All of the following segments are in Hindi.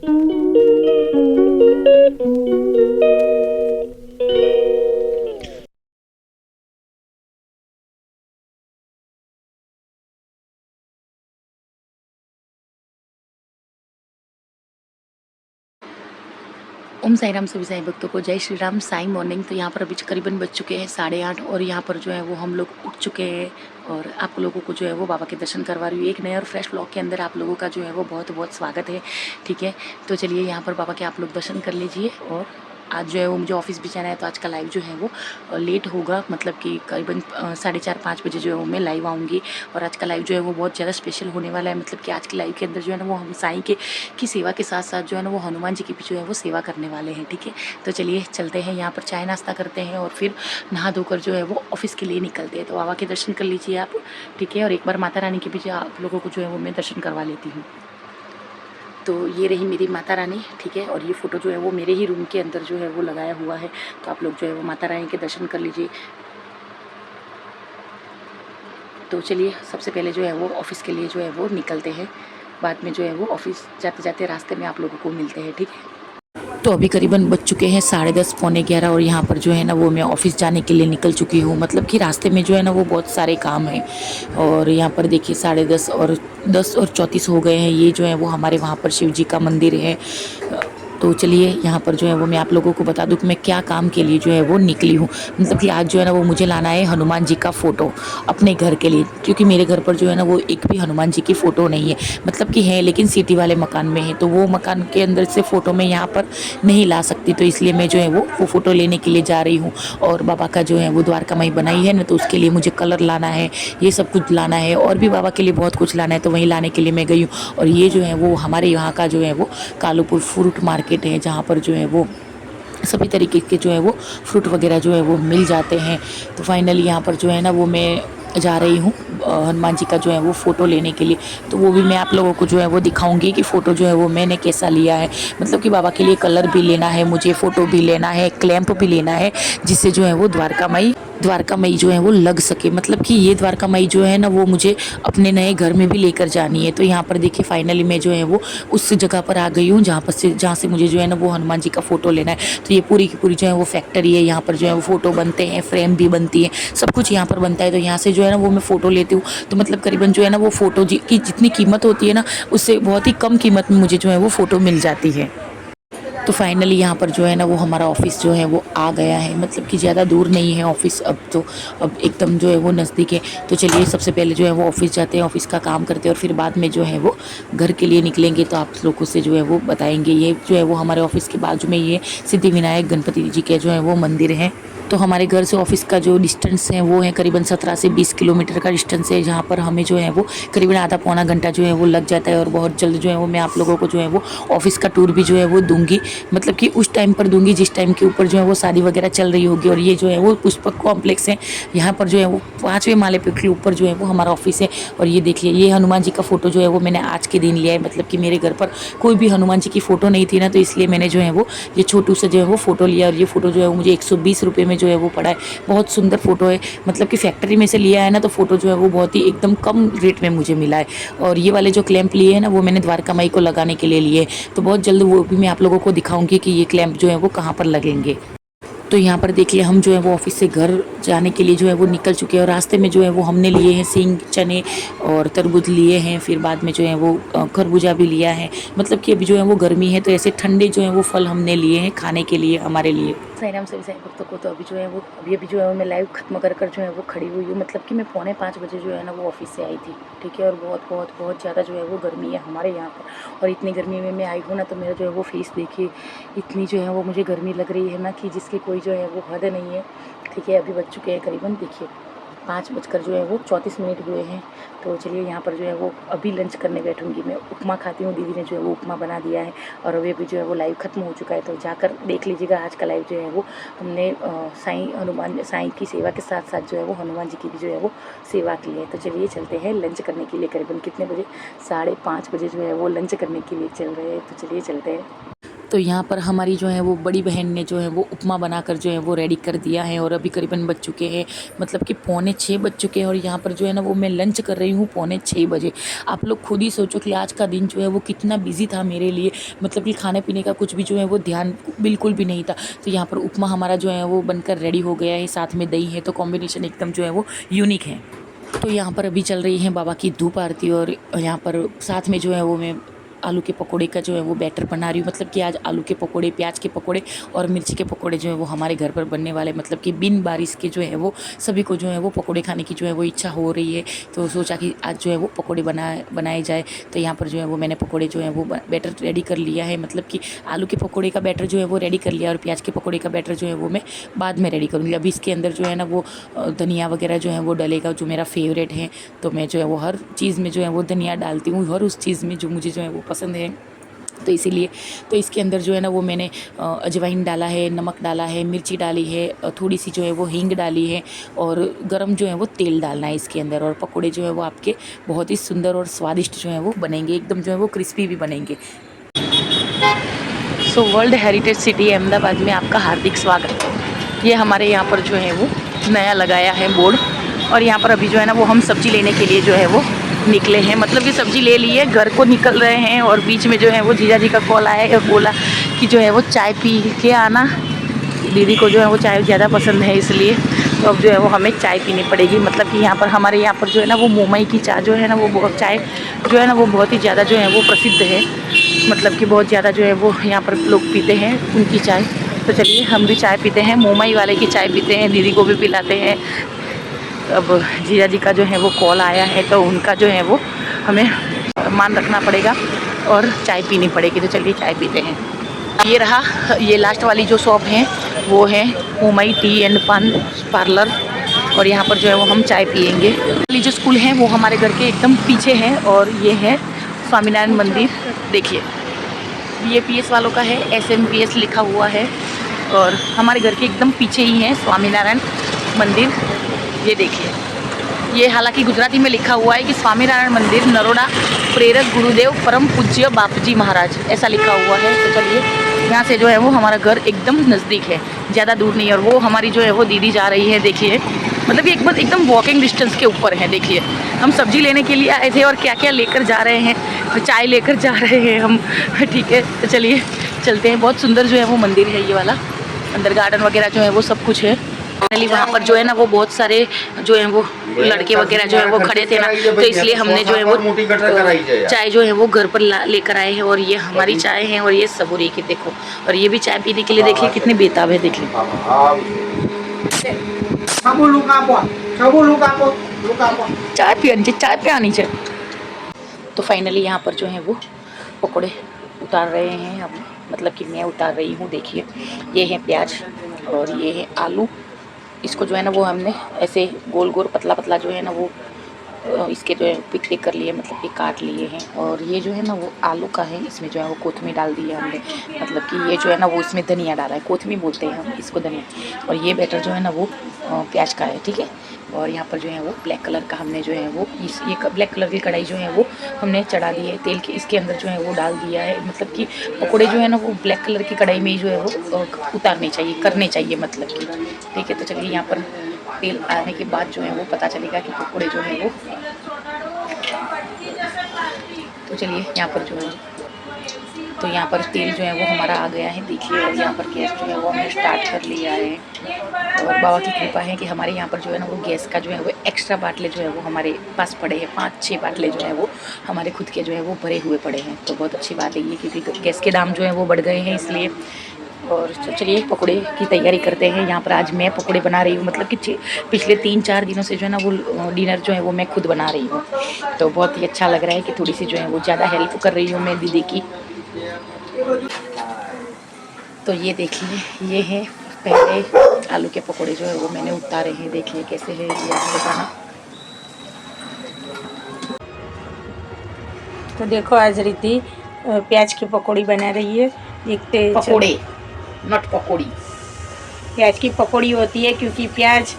ओम साई राम सभी साई भक्तों को जय श्री राम। साई मॉर्निंग। तो यहाँ पर अभी करीबन बज चुके हैं 8:30 और यहाँ पर जो है वो हम लोग उठ चुके हैं और आप लोगों को जो है वो बाबा के दर्शन करवा रही हूँ। एक नए और फ्रेश ब्लॉग के अंदर आप लोगों का जो है वो बहुत बहुत स्वागत है। ठीक है, तो चलिए यहाँ पर बाबा के आप लोग दर्शन कर लीजिए। और आज जो है वो मुझे ऑफिस भी जाना है, तो आज का लाइव जो है वो लेट होगा, मतलब कि करीबन 4:30-5 बजे जो है वो मैं लाइव आऊँगी। और आज का लाइव जो है वो बहुत ज़्यादा स्पेशल होने वाला है, मतलब कि आज के लाइव के अंदर जो है ना वो हम साईं के की सेवा के साथ साथ जो है ना वो हनुमान जी की भी जो है वो सेवा करने वाले हैं। ठीक है, तो चलिए चलते हैं, यहाँ पर चाय नाश्ता करते हैं और फिर नहा धोकर जो है वो ऑफिस के लिए निकलते हैं। तो बाबा के दर्शन कर लीजिए आप। ठीक है, और एक बार माता रानी के भी जो आप लोगों को जो है वो मैं दर्शन करवा लेती हूँ। तो ये रही मेरी माता रानी। ठीक है, और ये फ़ोटो जो है वो मेरे ही रूम के अंदर जो है वो लगाया हुआ है, तो आप लोग जो है वो माता रानी के दर्शन कर लीजिए। तो चलिए सबसे पहले जो है वो ऑफ़िस के लिए जो है वो निकलते हैं, बाद में जो है वो ऑफ़िस जाते जाते रास्ते में आप लोगों को मिलते हैं। ठीक है, तो अभी करीबन बज चुके हैं 10:30 पौने 11 और यहाँ पर जो है ना वो मैं ऑफ़िस जाने के लिए निकल चुकी हूँ। मतलब कि रास्ते में जो है ना वो बहुत सारे काम हैं और यहाँ पर देखिए 10:30 और 10:34 हो गए हैं। ये जो है वो हमारे वहाँ पर शिव जी का मंदिर है। तो चलिए यहाँ पर जो है वो मैं आप लोगों को बता दूँ कि मैं क्या काम के लिए जो है वो निकली हूँ। मतलब कि आज जो है ना वो मुझे लाना है हनुमान जी का फ़ोटो अपने घर के लिए, क्योंकि मेरे घर पर जो है ना वो एक भी हनुमान जी की फ़ोटो नहीं है। मतलब कि है लेकिन सिटी वाले मकान में है, तो वो मकान के अंदर से फ़ोटो मैं यहाँ पर नहीं ला सकती, तो इसलिए मैं जो है वो फ़ोटो लेने के लिए जा रही हूँ। और बाबा का जो है वो द्वारका माई बनाई है ना, तो उसके लिए मुझे कलर लाना है, ये सब कुछ लाना है और भी बाबा के लिए बहुत कुछ लाना है, तो वहीं लाने के लिए मैं गई हूँ। और ये जो है वो हमारे यहाँ का जो है वो कालूपुर फ्रूट मार्केट है, जहाँ पर जो है वो सभी तरीके के जो है वो फ्रूट वगैरह जो है वो मिल जाते हैं। तो फाइनली यहाँ पर जो है ना वो मैं जा रही हूँ हनुमान जी का जो है वो फ़ोटो लेने के लिए। तो वो भी मैं आप लोगों को जो है वो दिखाऊंगी कि फ़ोटो जो है वो मैंने कैसा लिया है। मतलब कि बाबा के लिए कलर भी लेना है, मुझे फ़ोटो भी लेना है, क्लैंप भी लेना है, जिससे जो है वो द्वारका माई जो है वो लग सके। मतलब कि ये द्वारका माई जो है ना वो मुझे अपने नए घर में भी लेकर जानी है। तो यहाँ पर देखिए फाइनली मैं जो है वो उस जगह पर आ गई हूँ जहाँ से मुझे जो है ना वो हनुमान जी का फ़ोटो लेना है। तो ये पूरी की पूरी जो है वो फैक्ट्री है, यहाँ पर जो है वो फ़ोटो बनते हैं, फ्रेम भी बनती है, सब कुछ यहाँ पर बनता है। तो यहाँ से जो है ना वो मैं फ़ोटो लेती हूँ, तो मतलब करीबन जो है ना वो फ़ोटो की जितनी कीमत होती है ना, उससे बहुत ही कम कीमत में मुझे जो है वो फ़ोटो मिल जाती है। तो फाइनली यहाँ पर जो है ना वो हमारा ऑफिस जो है वो आ गया है। मतलब कि ज़्यादा दूर नहीं है ऑफिस, अब एकदम जो है वो नज़दीक है। तो चलिए सबसे पहले जो है वो ऑफिस जाते हैं, ऑफिस का काम करते हैं और फिर बाद में जो है वो घर के लिए निकलेंगे, तो आप लोगों से जो है वो बताएंगे। ये जो है वो हमारे ऑफिस के बाजू में ये सिद्धि विनायक गणपति जी के जो है वो मंदिर है। तो हमारे घर से ऑफिस का जो डिस्टेंस है वो है करीबन 17 से 20 किलोमीटर का डिस्टेंस है, जहाँ पर हमें जो है वो करीबन आधा पौना घंटा जो है वो लग जाता है। और बहुत जल्द जो है वो मैं आप लोगों को जो है वो ऑफिस का टूर भी जो है वो दूंगी। मतलब कि उस टाइम पर दूंगी जिस टाइम के ऊपर जो है वो शादी वगैरह चल रही होगी। और ये जो है वो पुष्पक कॉम्प्लेक्स है, यहाँ पर जो है वो 5वें माले पे के ऊपर जो है वो हमारा ऑफिस है। और ये देखिए ये हनुमान जी का फ़ोटो जो है वो मैंने आज के दिन लिया है। मतलब कि मेरे घर पर कोई भी हनुमान जी की फ़ोटो नहीं थी ना, तो इसलिए मैंने जो है वो ये छोटू से जो है वो फ़ोटो लिया। और ये फ़ोटो जो है वो मुझे 120 रुपये में जो है वो पड़ा है। बहुत सुंदर फ़ोटो है, मतलब कि फैक्ट्री में से लिया है ना, तो फ़ोटो जो है वो बहुत ही एकदम कम रेट में मुझे मिला है। और ये वाले जो क्लैंप लिए हैं ना वो मैंने द्वारका माई को लगाने के लिए लिए, तो बहुत जल्द वो भी मैं आप लोगों को दिखाऊंगी कि ये क्लैंप जो है वो कहाँ पर लगेंगे। तो यहाँ पर देखिए हम जो है वो ऑफिस से घर जाने के लिए जो है वो निकल चुके हैं। और रास्ते में जो है वो हमने लिए हैं सींग, चने और तरबूज लिए हैं, फिर बाद में जो है वो खरबूजा भी लिया है। मतलब कि अभी जो है वो गर्मी है, तो ऐसे ठंडे जो है वो फल हमने लिए हैं खाने के लिए हमारे लिए। साई राम सभी साई भक्तों को। तो अभी जो है वो अभी जो है वो मैं लाइव खत्म कर जो है वो खड़ी हुई हूँ। मतलब कि मैं 4:45 बजे जो है ना वो ऑफिस से आई थी। ठीक है, और बहुत बहुत बहुत ज़्यादा जो है वो गर्मी है हमारे यहाँ पर। और इतनी गर्मी में मैं आई हूँ ना, तो मेरा जो है वो फेस देखिए, इतनी जो है वो मुझे गर्मी लग रही है ना कि जिसकी कोई जो है वो हद नहीं है। ठीक है, अभी बज चुके हैं करीबन देखिए 5 बजकर जो है वो 34 मिनट हुए हैं। तो चलिए यहाँ पर जो है वो अभी लंच करने बैठूंगी। मैं उपमा खाती हूँ, दीदी ने जो है वो उपमा बना दिया है। और अभी जो है वो लाइव ख़त्म हो चुका है, तो जाकर देख लीजिएगा। आज का लाइव जो है वो हमने साईं की सेवा के साथ साथ जो है वो हनुमान जी की भी जो है वो सेवा की है। तो चलिए चलते हैं लंच करने के लिए। करीबन कितने बजे, 5:30 बजे जो है वो लंच करने के लिए चल रहे हैं। तो चलिए चलते हैं। तो यहाँ पर हमारी जो है वो बड़ी बहन ने जो है वो उपमा बनाकर जो है वो रेडी कर दिया है और अभी करीबन बज चुके हैं, मतलब कि 5:45 बज चुके हैं और यहाँ पर जो है ना वो मैं लंच कर रही हूँ 5:45 बजे। आप लोग खुद ही सोचो कि आज का दिन जो है वो कितना बिजी था मेरे लिए, मतलब कि खाने पीने का कुछ भी जो है वो ध्यान बिल्कुल भी नहीं था। तो यहाँ पर उपमा हमारा जो है वो बनकर रेडी हो गया है, साथ में दही है, तो कॉम्बिनेशन एकदम जो है वो यूनिक है। तो यहाँ पर अभी चल रही है बाबा की धूप आरती और यहाँ पर साथ में जो है वो मैं आलू के पकोड़े का जो है वो बैटर बना रही हूँ। मतलब कि आज आलू के पकोड़े, प्याज के पकोड़े और मिर्ची के पकोड़े जो है वो हमारे घर पर बनने वाले, मतलब कि बिन बारिश के जो है वो सभी को जो है वो पकोड़े खाने की जो है वो इच्छा हो रही है। तो सोचा कि आज जो है वो पकोड़े बनाए जाए। तो यहाँ पर जो है वो मैंने पकोड़े जो है वो बैटर रेडी कर लिया है, मतलब कि आलू के पकोड़े का बैटर जो है वो रेडी कर लिया और प्याज के पकोड़े का बैटर जो है वो मैं बाद में रेडी करूँगी। अभी इसके अंदर जो है ना वो धनिया वगैरह जो है वो डलेगा, जो मेरा फेवरेट है। तो मैं जो है वो हर चीज़ में जो है वो धनिया डालती हूँ, हर उस चीज़ में जो मुझे जो है वो पसंद है। तो इसीलिए तो इसके अंदर जो है ना वो मैंने अजवाइन डाला है, नमक डाला है, मिर्ची डाली है, थोड़ी सी जो है वो हींग डाली है और गरम जो है वो तेल डालना है इसके अंदर। और पकोड़े जो है वो आपके बहुत ही सुंदर और स्वादिष्ट जो है वो बनेंगे, एकदम जो है वो क्रिस्पी भी बनेंगे। So world heritage city Ahmedabad में आपका हार्दिक स्वागत है। ये हमारे यहाँ पर जो है वो नया लगाया है बोर्ड और यहाँ पर अभी जो है ना वो हम सब्ज़ी लेने के लिए जो है वो निकले हैं, मतलब कि सब्ज़ी ले लिए घर को निकल रहे हैं। और बीच में जो है वो जीजा जी का कॉल आया और बोला कि जो है वो चाय पी के आना, दीदी को जो है वो चाय ज़्यादा पसंद है, इसलिए तो अब जो है वो हमें चाय पीनी पड़ेगी। मतलब कि यहाँ पर हमारे यहाँ पर जो है ना वो मोमई की चाय जो है ना वो बहुत चाय जो है ना वो बहुत ही ज़्यादा जो है वो प्रसिद्ध है, मतलब कि बहुत ज़्यादा जो है वो यहाँ पर लोग पीते हैं उनकी चाय। तो चलिए हम भी चाय पीते हैं, मोमई वाले की चाय पीते हैं, दीदी को भी पिलाते हैं। अब जीजा जी का जो है वो कॉल आया है तो उनका जो है वो हमें मान रखना पड़ेगा और चाय पीनी पड़ेगी। तो चलिए चाय पीते हैं। ये रहा, ये लास्ट वाली जो शॉप है वो है मोमई टी एंड पान पार्लर और यहाँ पर जो है वो हम चाय पियेंगे। ये जो स्कूल है वो हमारे घर के एकदम पीछे है और ये है स्वामीनारायण मंदिर। देखिए BAPS वालों का है, SMPS लिखा हुआ है और हमारे घर के एकदम पीछे ही है स्वामीनारायण मंदिर। ये देखिए, ये हालांकि गुजराती में लिखा हुआ है कि स्वामीनारायण मंदिर नरोड़ा प्रेरक गुरुदेव परम पूज्य बापूजी महाराज, ऐसा लिखा हुआ है। तो चलिए यहाँ से जो है वो हमारा घर एकदम नज़दीक है, ज़्यादा दूर नहीं है। और वो हमारी जो है वो दीदी जा रही है, देखिए मतलब ये एकदम वॉकिंग डिस्टेंस के ऊपर है। देखिए हम सब्जी लेने के लिए आए थे और क्या क्या लेकर जा रहे हैं, चाय लेकर जा रहे हैं हम। ठीक है, तो चलिए चलते हैं। बहुत सुंदर जो है वो मंदिर है ये वाला, अंदर गार्डन वगैरह जो है वो सब कुछ है। फाइनली वहाँ पर जो है ना वो बहुत सारे जो है वो लड़के वगैरह जो है वो खड़े थे ना, तो इसलिए हमने जो है वो चाय जो है वो घर पर लेकर आए हैं। और ये हमारी चाय है और ये सबूरी की देखो, और ये भी चाय पीने के लिए देखिए कितने बेताब है। देखिए चाय पे आनी चाहिए। तो फाइनली यहाँ पर जो है वो पकोड़े उतार रहे हैं हम, मतलब कि मैं उतार रही हूँ। देखिए ये है प्याज और ये है आलू। इसको जो है ना वो हमने ऐसे गोल गोल पतला पतला जो है ना वो इसके जो है पिक पिक कर लिए, मतलब कि काट लिए हैं। और ये जो है ना वो आलू का है, इसमें जो है वो कोथमी डाल दी है हमने, मतलब कि ये जो है ना वो इसमें धनिया डाला है, कोथमी बोलते हैं हम इसको, धनिया। और ये बैटर जो है ना वो प्याज का है, ठीक है। और यहाँ पर जो है वो ब्लैक कलर का हमने जो है वो ये ब्लैक कलर की कढ़ाई जो है वो हमने चढ़ा दी है, तेल के इसके अंदर जो है वो डाल दिया है। मतलब कि पकोड़े जो है ना वो ब्लैक कलर की कढ़ाई में ही जो है वो उतारने चाहिए, करने चाहिए, मतलब कि ठीक है। तो चलिए यहाँ पर तेल आने के बाद जो है वो पता चलेगा कि पकोड़े जो है वो, तो चलिए यहाँ पर जो है तो यहाँ पर तेल जो है वो हमारा आ गया है, देखिए। और यहाँ पर गैस जो है वो हमने स्टार्ट कर लिया है। और बाबा की कृपा है कि हमारे यहाँ पर जो है ना वो गैस का जो है वो एक्स्ट्रा बाटले जो है वो हमारे पास पड़े हैं, 5-6 बाटले जो है वो हमारे खुद के जो है वो भरे हुए पड़े हैं। तो बहुत अच्छी बात है ये, क्योंकि गैस के दाम जो है वो बढ़ गए हैं इसलिए। और चलिए पकोड़े की तैयारी करते हैं। यहाँ पर आज मैं पकोड़े बना रही हूँ, मतलब कि पिछले 3-4 दिनों से जो है ना वो डिनर जो है वो मैं खुद बना रही हूँ। तो बहुत ही अच्छा लग रहा है कि थोड़ी सी जो है वो ज़्यादा हेल्प कर रही हूँ मैं दीदी की। तो ये देखिए, ये है पहले आलू के पकोड़े जो है वो मैंने उतारे हैं, देखिए कैसे है ये आप बताना। तो देखो आज रीति प्याज की पकौड़ी बना रही है। देखते पकोड़े, नॉट पकोड़ी। प्याज की पकौड़ी होती है क्योंकि प्याज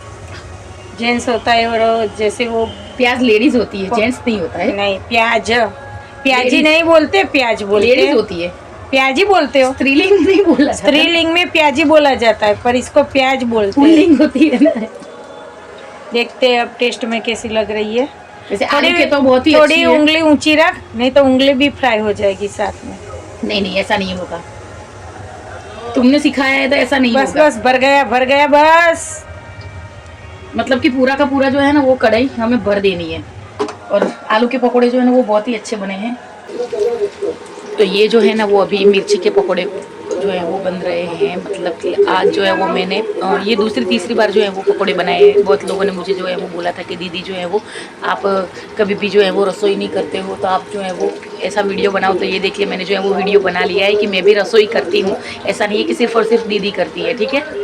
जेंट्स होता है और जैसे वो प्याज लेडीज होती है, जेंट्स नहीं होता है। नहीं, प्याज ही नहीं बोलते, प्याज बोलते लेडीज होती है। प्याजी बोलते हो? स्त्रीलिंग नहीं बोला जाता। स्त्रीलिंग में प्याजी बोला जाता है, पर इसको प्याज बोलते हैं। पुल्लिंग होती है ना। देखते हैं अब टेस्ट में कैसी लग रही है। वैसे आलू के तो बहुत ही अच्छी थोड़ी है। उंगली ऊंची रख, नहीं तो उंगली भी फ्राई हो जाएगी साथ में। नहीं नहीं, ऐसा नहीं होगा, तुमने सिखाया है तो ऐसा नहीं बस होगा। बस, भर गया बस। मतलब कि पूरा का पूरा जो है ना वो कढ़ाई हमें भर देनी है। और आलू के पकोड़े जो है ना वो बहुत ही अच्छे बने हैं। तो ये जो है ना वो अभी मिर्ची के पकोड़े जो है वो बन रहे हैं। मतलब कि आज जो है वो मैंने ये दूसरी तीसरी बार जो है वो पकोड़े बनाए हैं। बहुत लोगों ने मुझे जो है वो बोला था कि दीदी जो है वो आप कभी भी जो है वो रसोई नहीं करते हो, तो आप जो है वो ऐसा वीडियो बनाओ। तो ये देखिए मैंने जो है वो वीडियो बना लिया है कि मैं भी रसोई करती हूँ। ऐसा नहीं है कि सिर्फ और सिर्फ दीदी करती है, ठीक है।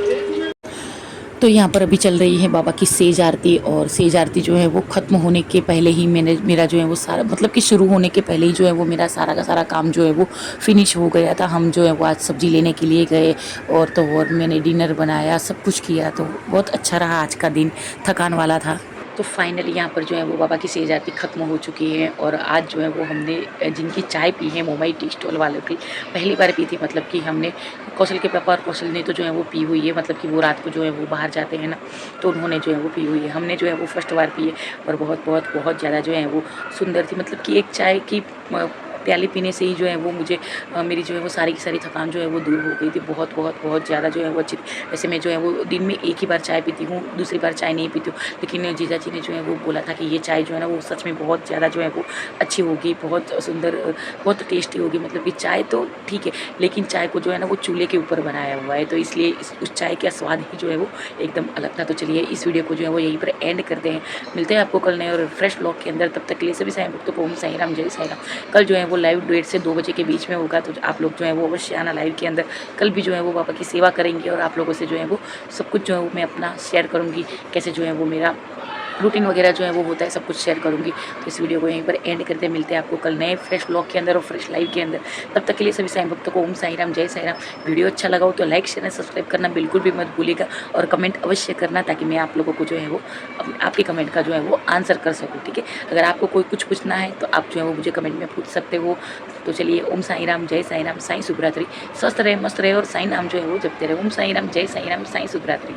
तो यहाँ पर अभी चल रही है बाबा की सेज आरती, और सेज आरती जो है वो ख़त्म होने के पहले ही मेरा जो है वो सारा, मतलब कि शुरू होने के पहले ही जो है वो मेरा सारा का सारा काम जो है वो फिनिश हो गया था। हम जो है वो आज सब्ज़ी लेने के लिए गए, और मैंने डिनर बनाया, सब कुछ किया। तो बहुत अच्छा रहा आज का दिन, थकान वाला था। तो फाइनली यहाँ पर जो है वो बाबा की सेज आरती ख़त्म हो चुकी है। और आज जो है वो हमने जिनकी चाय पी है, मोमाई टी स्टॉल वालों की, पहली बार पी थी। मतलब कि हमने कौशल के पापा और कौशल ने तो जो है वो पी हुई है। मतलब कि वो रात को जो है वो बाहर जाते हैं ना, तो उन्होंने जो है वो पी हुई है। हमने जो है वो फर्स्ट बार पी है, और बहुत बहुत बहुत ज़्यादा जो है वो सुंदर थी। मतलब कि एक चाय की प्याली पीने से ही जो है वो मुझे मेरी जो है वो सारी की सारी थकान जो है वो दूर हो गई थी। बहुत बहुत बहुत ज़्यादा जो है वो अच्छी थी। वैसे मैं जो है वो दिन में एक ही बार चाय पीती हूँ, दूसरी बार चाय नहीं पीती हूँ। लेकिन जीजा जी ने जो है वो बोला था कि ये चाय जो है ना वो सच में बहुत ज़्यादा जो है वो अच्छी होगी, बहुत सुंदर, बहुत टेस्टी होगी। मतलब कि चाय तो ठीक है, लेकिन चाय को जो है ना वो चूल्हे के ऊपर बनाया हुआ है, तो इसलिए उस चाय का स्वाद ही जो है वो एकदम अलग था। तो चलिए इस वीडियो को जो है वो यहीं पर एंड करते हैं। मिलते हैं आपको कल नए और फ्रेश ब्लॉग के अंदर। तब तक के लिए सभी साईं भक्तों को ओम साईं राम, जय साईं राम। कल जो है वो लाइव 1:30 से 2 बजे के बीच में होगा, तो आप लोग जो है वो अवश्य आना लाइव के अंदर। कल भी जो है वो बाबा की सेवा करेंगे, और आप लोगों से जो है वो सब कुछ जो है वो मैं अपना शेयर करूँगी, कैसे जो है वो मेरा रूटीन वगैरह जो है वो होता है, सब कुछ शेयर करूँगी। तो इस वीडियो को यहीं पर एंड करते हैं। मिलते हैं आपको कल नए फ्रेश ब्लॉग के अंदर और फ्रेश लाइव के अंदर। तब तक के लिए सभी साईं भक्तों को ओम साईं राम, जय साईं राम। वीडियो अच्छा लगा हो तो लाइक शेयर एंड सब्सक्राइब करना बिल्कुल भी मत भूलिएगा, और कमेंट अवश्य करना, ताकि मैं आप लोगों को जो है वो आपके कमेंट का जो है वो आंसर कर सकूँ, ठीक है। अगर आपको कोई कुछ पूछना है तो आप जो है वो मुझे कमेंट में पूछ सकते हो। तो चलिए ओम साईं राम, जय साईं राम, साईं शुभ रात्रि। स्वस्थ रहे, मस्त रहे, और साईं नाम जो है वो जपते रहे। ओम साईं राम, जय साईं राम, साईं शुभ रात्रि।